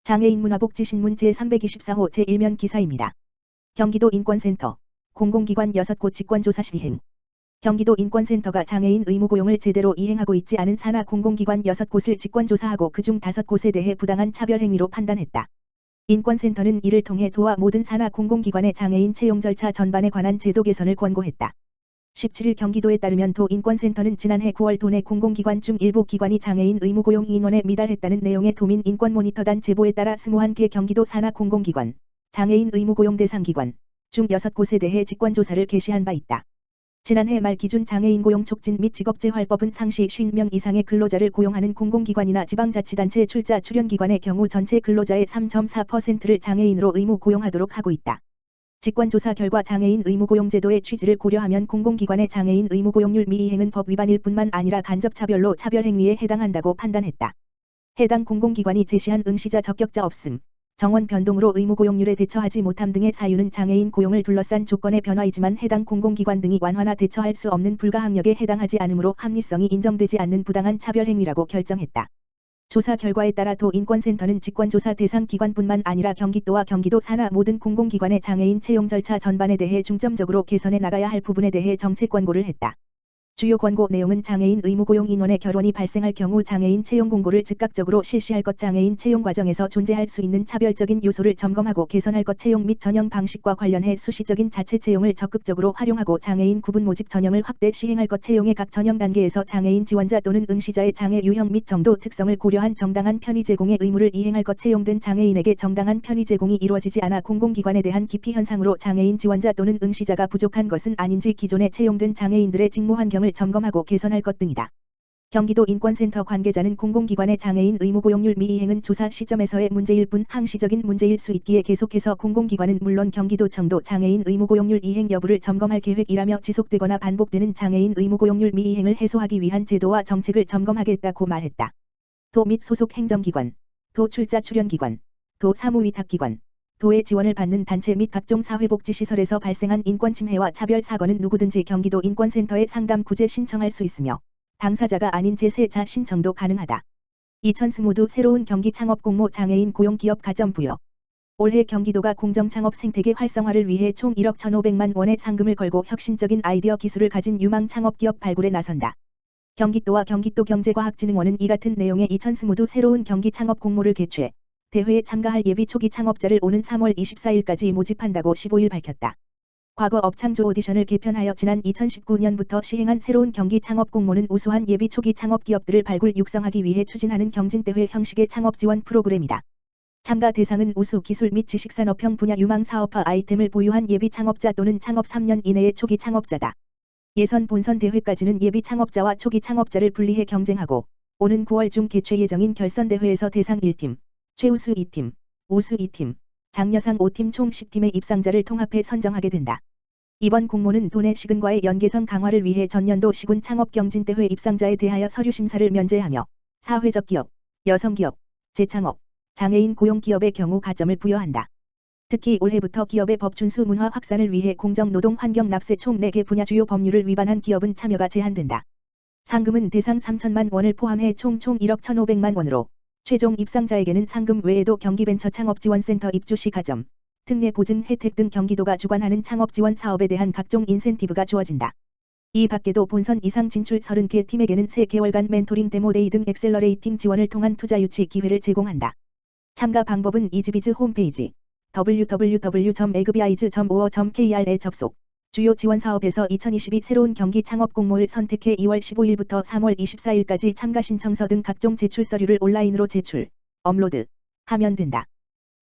장애인 문화복지신문 제324호 제1면 기사입니다. 경기도 인권센터 공공기관 6곳 직권조사 시행. 경기도 인권센터가 장애인 의무고용을 제대로 이행하고 있지 않은 산하 공공기관 6곳을 직권조사하고 그중 5곳에 대해 부당한 차별행위로 판단했다. 인권센터는 이를 통해 도와 모든 산하 공공기관의 장애인 채용 절차 전반에 관한 제도 개선을 권고했다. 17일 경기도에 따르면 도 인권센터는 지난해 9월 도내 공공기관 중 일부 기관이 장애인 의무고용 인원에 미달했다는 내용의 도민 인권모니터단 제보에 따라 21개 경기도 산하 공공기관, 장애인 의무고용 대상 기관 중 6곳에 대해 직권조사를 개시한 바 있다. 지난해 말 기준 장애인 고용 촉진 및 직업재활법은 상시 50명 이상의 근로자를 고용하는 공공기관이나 지방자치단체 출자 출연기관의 경우 전체 근로자의 3.4%를 장애인으로 의무 고용하도록 하고 있다. 직권조사 결과 장애인 의무고용제도의 취지를 고려하면 공공기관의 장애인 의무고용률 미이행은 법 위반일 뿐만 아니라 간접차별로 차별행위에 해당한다고 판단했다. 해당 공공기관이 제시한 응시자 적격자 없음, 정원 변동으로 의무고용률에 대처하지 못함 등의 사유는 장애인 고용을 둘러싼 조건의 변화이지만 해당 공공기관 등이 완화나 대처할 수 없는 불가항력에 해당하지 않으므로 합리성이 인정되지 않는 부당한 차별행위라고 결정했다. 조사 결과에 따라 도 인권센터는 직권조사 대상 기관뿐만 아니라 경기도와 경기도 산하 모든 공공기관의 장애인 채용 절차 전반에 대해 중점적으로 개선해 나가야 할 부분에 대해 정책 권고를 했다. 주요 권고 내용은 장애인 의무고용 인원의 결원이 발생할 경우 장애인 채용 공고를 즉각적으로 실시할 것, 장애인 채용 과정에서 존재할 수 있는 차별적인 요소를 점검하고 개선할 것, 채용 및 전형 방식과 관련해 수시적인 자체 채용을 적극적으로 활용하고 장애인 구분 모집 전형을 확대 시행할 것, 채용의 각 전형 단계에서 장애인 지원자 또는 응시자의 장애 유형 및 정도 특성을 고려한 정당한 편의 제공의 의무를 이행할 것, 채용된 장애인에게 정당한 편의 제공이 이루어지지 않아 공공기관에 대한 기피 현상으로 장애인 지원자 또는 응시자가 부족한 것은 아닌지 기존에 채용된 장애인들의 직무 환경을 점검하고 개선할 것 등이다. 경기도 인권센터 관계자는 공공기관의 장애인 의무고용률 미이행은 조사 시점에서의 문제일 뿐 항시적인 문제일 수 있기에 계속해서 공공기관은 물론 경기도청도 장애인 의무고용률 이행 여부를 점검할 계획이라며 지속되거나 반복되는 장애인 의무고용률 미이행을 해소하기 위한 제도와 정책을 점검하겠다고 말했다. 도 및 소속 행정기관, 도 출자 출연기관, 도 사무위탁기관, 도의 지원을 받는 단체 및 각종 사회복지시설에서 발생한 인권침해와 차별 사건은 누구든지 경기도 인권센터에 상담 구제 신청할 수 있으며 당사자가 아닌 제3자 신청도 가능하다. 2020도 새로운 경기 창업 공모 장애인 고용 기업 가점 부여. 올해 경기도가 공정 창업 생태계 활성화를 위해 총 1억 1,500만 원의 상금을 걸고 혁신적인 아이디어 기술을 가진 유망 창업기업 발굴에 나선다. 경기도와 경기도경제과학진흥원은 이 같은 내용의 2020도 새로운 경기 창업 공모를 개최, 대회에 참가할 예비 초기 창업자를 오는 3월 24일까지 모집한다고 15일 밝혔다. 과거 업창조 오디션을 개편하여 지난 2019년부터 시행한 새로운 경기 창업 공모는 우수한 예비 초기 창업 기업들을 발굴 육성하기 위해 추진하는 경진대회 형식의 창업 지원 프로그램이다. 참가 대상은 우수 기술 및 지식산업형 분야 유망 사업화 아이템을 보유한 예비 창업자 또는 창업 3년 이내의 초기 창업자다. 예선 본선 대회까지는 예비 창업자와 초기 창업자를 분리해 경쟁하고 오는 9월 중 개최 예정인 결선대회에서 대상 1팀, 최우수 2팀, 우수 2팀, 장려상 5팀 총 10팀의 입상자를 통합해 선정하게 된다. 이번 공모는 도내 시군과의 연계성 강화를 위해 전년도 시군 창업경진대회 입상자에 대하여 서류심사를 면제하며 사회적 기업, 여성기업, 재창업, 장애인 고용기업의 경우 가점을 부여한다. 특히 올해부터 기업의 법준수 문화 확산을 위해 공정노동 환경 납세 총 4개 분야 주요 법률을 위반한 기업은 참여가 제한된다. 상금은 대상 3천만 원을 포함해 총 1억 1,500만 원으로 최종 입상자에게는 상금 외에도 경기벤처창업지원센터 입주 시 가점, 특례 보증 혜택 등 경기도가 주관하는 창업지원 사업에 대한 각종 인센티브가 주어진다. 이 밖에도 본선 이상 진출 30개 팀에게는 3개월간 멘토링 데모데이 등 엑셀러레이팅 지원을 통한 투자 유치 기회를 제공한다. 참가 방법은 이지비즈 홈페이지 www.egbis.or.kr에 접속. 주요 지원 사업에서 2022 새로운 경기 창업 공모를 선택해 2월 15일부터 3월 24일까지 참가 신청서 등 각종 제출 서류를 온라인으로 제출, 업로드 하면 된다.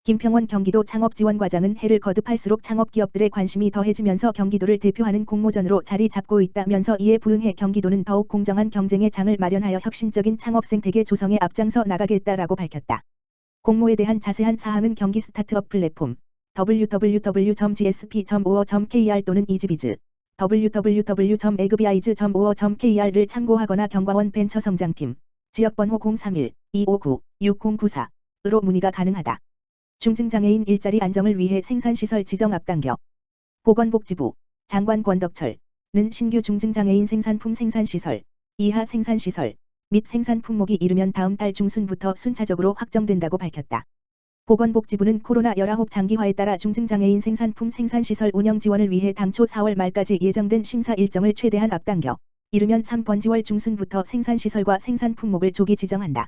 김평원 경기도 창업지원과장은 해를 거듭할수록 창업기업들의 관심이 더해지면서 경기도를 대표하는 공모전으로 자리 잡고 있다면서 이에 부응해 경기도는 더욱 공정한 경쟁의 장을 마련하여 혁신적인 창업 생태계 조성에 앞장서 나가겠다라고 밝혔다. 공모에 대한 자세한 사항은 경기 스타트업 플랫폼 www.gsp.or.kr 또는 이지비즈 www.egbis.or.kr를 참고하거나 경과원 벤처성장팀 지역번호 031-259-6094으로 문의가 가능하다. 중증장애인 일자리 안정을 위해 생산시설 지정 앞당겨. 보건복지부 장관 권덕철은 신규 중증장애인 생산품 생산시설, 이하 생산시설 및 생산 품목이 이르면 다음 달 중순부터 순차적으로 확정된다고 밝혔다. 보건복지부는 코로나19 장기화에 따라 중증장애인 생산품 생산시설 운영 지원을 위해 당초 4월 말까지 예정된 심사 일정을 최대한 앞당겨 이르면 3번지월 중순부터 생산시설과 생산품목을 조기 지정한다.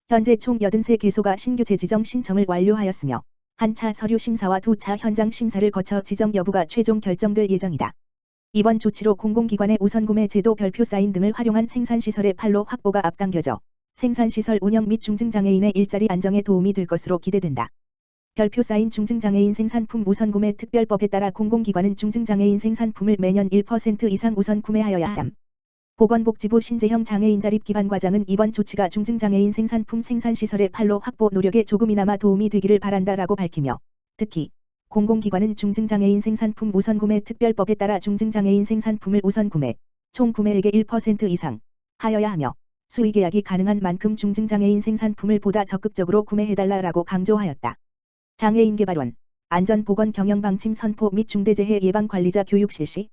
현재 총 83개소가 신규 재지정 신청을 완료하였으며 한 차 서류 심사와 2차 현장 심사를 거쳐 지정 여부가 최종 결정될 예정이다. 이번 조치로 공공기관의 우선구매 제도 별표 사인 등을 활용한 생산시설의 판로 확보가 앞당겨져 생산시설 운영 및 중증장애인의 일자리 안정에 도움이 될 것으로 기대된다. 별표 사인 중증장애인 생산품 우선구매 특별법에 따라 공공기관은 중증장애인 생산품을 매년 1% 이상 우선 구매하여야 함. 보건복지부 신재형 장애인 자립기반과장은 이번 조치가 중증장애인 생산품 생산시설의 판로 확보 노력에 조금이나마 도움이 되기를 바란다라고 밝히며 특히 공공기관은 중증장애인 생산품 우선구매 특별법에 따라 중증장애인 생산품을 우선구매, 총 구매액의 1% 이상 하여야 하며 수의계약이 가능한 만큼 중증장애인 생산품을 보다 적극적으로 구매해달라라고 강조하였다. 장애인개발원, 안전보건경영방침 선포 및 중대재해 예방관리자 교육 실시.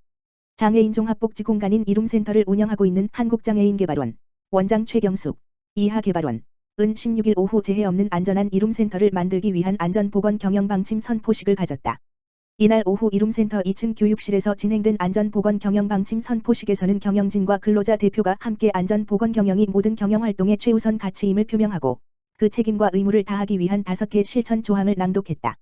장애인 종합복지공간인 이룸센터를 운영하고 있는 한국장애인개발원, 원장 최경숙, 이하개발원, 은 16일 오후 재해 없는 안전한 이룸센터를 만들기 위한 안전보건경영방침 선포식을 가졌다. 이날 오후 이룸센터 2층 교육실에서 진행된 안전보건경영방침 선포식에서는 경영진과 근로자 대표가 함께 안전보건경영이 모든 경영활동의 최우선 가치임을 표명하고 그 책임과 의무를 다하기 위한 5개 실천 조항을 낭독했다.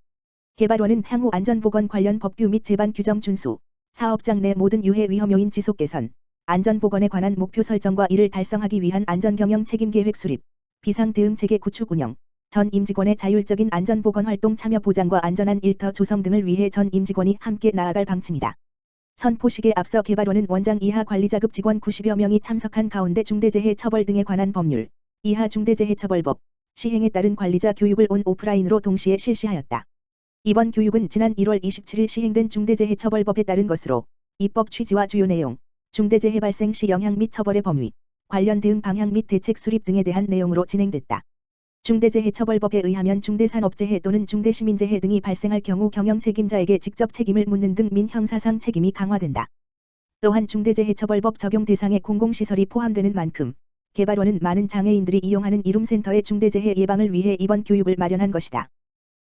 개발원은 향후 안전보건 관련 법규 및 제반 규정 준수, 사업장 내 모든 유해 위험 요인 지속 개선, 안전보건에 관한 목표 설정과 이를 달성하기 위한 안전경영 책임계획 수립, 비상대응체계 구축 운영, 전 임직원의 자율적인 안전보건 활동 참여 보장과 안전한 일터 조성 등을 위해 전 임직원이 함께 나아갈 방침이다. 선포식에 앞서 개발원은 원장 이하 관리자급 직원 90여 명이 참석한 가운데 중대재해 처벌 등에 관한 법률, 이하 중대재해처벌법, 시행에 따른 관리자 교육을 온 오프라인으로 동시에 실시하였다. 이번 교육은 지난 1월 27일 시행된 중대재해처벌법에 따른 것으로 입법 취지와 주요 내용, 중대재해 발생 시 영향 및 처벌의 범위, 관련 대응 방향 및 대책 수립 등에 대한 내용으로 진행됐다. 중대재해처벌법에 의하면 중대산업재해 또는 중대시민재해 등이 발생할 경우 경영책임자에게 직접 책임을 묻는 등 민형사상 책임이 강화된다. 또한 중대재해처벌법 적용 대상에 공공시설이 포함되는 만큼 개발원은 많은 장애인들이 이용하는 이룸센터의 중대재해 예방을 위해 이번 교육을 마련한 것이다.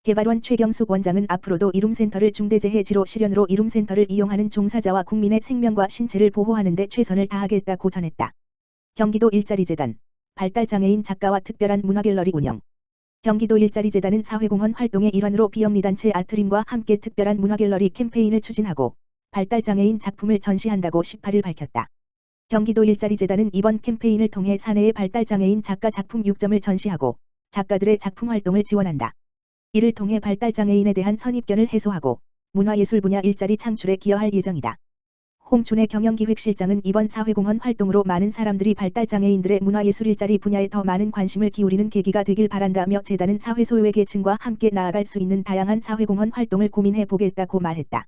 개발원 최경숙 원장은 앞으로도 이룸센터를 중대재해지로 실현으로 이룸센터를 이용하는 종사자와 국민의 생명과 신체를 보호하는 데 최선을 다하겠다고 전했다. 경기도 일자리재단, 발달장애인 작가와 특별한 문화갤러리 운영. 경기도 일자리재단은 사회공헌 활동의 일환으로 비영리단체 아트림과 함께 특별한 문화갤러리 캠페인을 추진하고 발달장애인 작품을 전시한다고 18일 밝혔다. 경기도 일자리재단은 이번 캠페인을 통해 사내의 발달장애인 작가 작품 6점을 전시하고 작가들의 작품 활동을 지원한다. 이를 통해 발달장애인에 대한 선입견을 해소하고 문화예술 분야 일자리 창출에 기여할 예정이다. 홍춘의 경영기획실장은 이번 사회공헌 활동으로 많은 사람들이 발달장애인들의 문화예술 일자리 분야에 더 많은 관심을 기울이는 계기가 되길 바란다며 재단은 사회 소외 계층과 함께 나아갈 수 있는 다양한 사회공헌 활동을 고민해 보겠다고 말했다.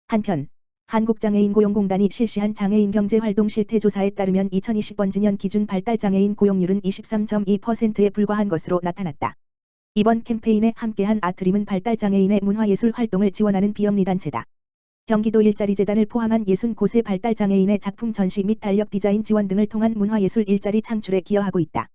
한편 한국장애인고용공단이 실시한 장애인 경제활동 실태조사에 따르면 2020번지년 기준 발달장애인 고용률은 23.2%에 불과한 것으로 나타났다. 이번 캠페인에 함께한 아트림은 발달장애인의 문화예술 활동을 지원하는 비영리단체다. 경기도 일자리재단을 포함한 60곳의 발달장애인의 작품 전시 및 달력 디자인 지원 등을 통한 문화예술 일자리 창출에 기여하고 있다.